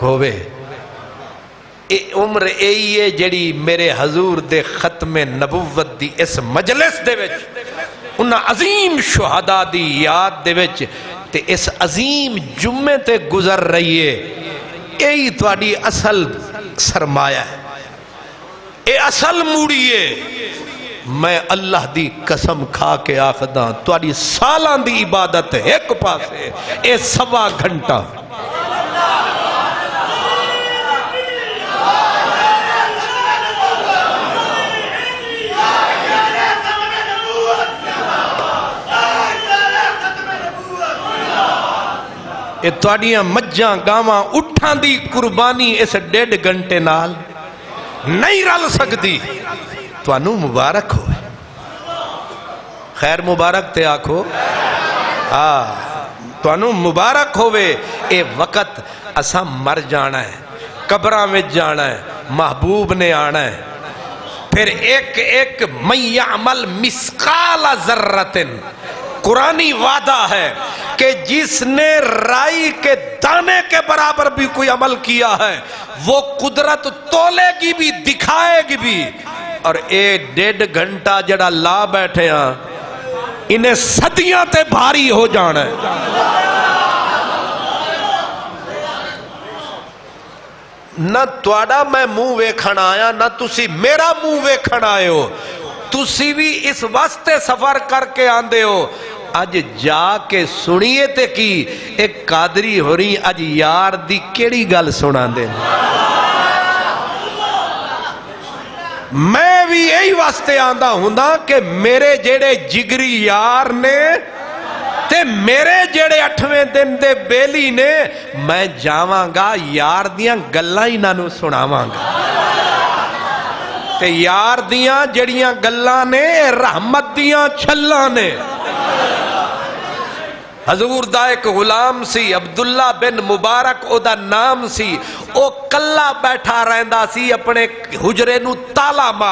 مبارک ہوئے عمر ایئی ہے جڑی میرے حضور دے ختم نبوت دی اس مجلس دے وچ انہاں عظیم شہداء دی یاد دے وچ تے اس عظیم جمعے تے گزر رہی ہے ایئی تواڈی اصل سرمایہ ہے اے اصل موڑی ہے میں اللہ دی قسم کھا کے آخداں تواڈی سالاں دی عبادت ایک پاسے اے 1.25 گھنٹہ اے تواڈیاں مجھاں گاواں اٹھاں دی قربانی اس 1.5 گھنٹے نال نہیں رل سکتی توانوں مبارک ہوئے خیر مبارک تے آکھو توانوں مبارک ہوئے اے وقت اساں مر جانا ہے قبراں میں جانا ہے محبوب نے آنا ہے پھر ایک من یعمل مثقال ذرۃ قرآنی وعدہ ہے کہ جس نے رائی کے دانے کے برابر بھی کوئی عمل کیا ہے وہ قدرت تولے گی بھی دکھائے گی بھی اور 1.5 گھنٹہ جڑا لا بیٹھے ہیں انہیں صدیاں تے بھاری ہو جانا ہے نہ تواڈا میں منہ ویکھن آیا نہ تسی میرا منہ ویکھن آئے ہو تسی بھی اس واسطے سفر کر کے آندے ہو اج جا کے سنیے تے کی ایک قادری ہو رہی اج یار دی کیڑی گل سنا دے میں بھی یہی واسطے آندہ ہوں کہ میرے جیڑے جگری یار نے تے میرے جیڑے 8ویں دن دے بیلی نے میں جاواں گا یار دیاں گلاں ہی نانو سناواں گا تے یار دیاں جڑیاں گلاں نے رحمت دیاں چھلاں نے حضور دا ایک غلام سی عبداللہ بن مبارک او دا نام سی او کلا بیٹھا رہندا سی اپنے حجرے نو تالا مار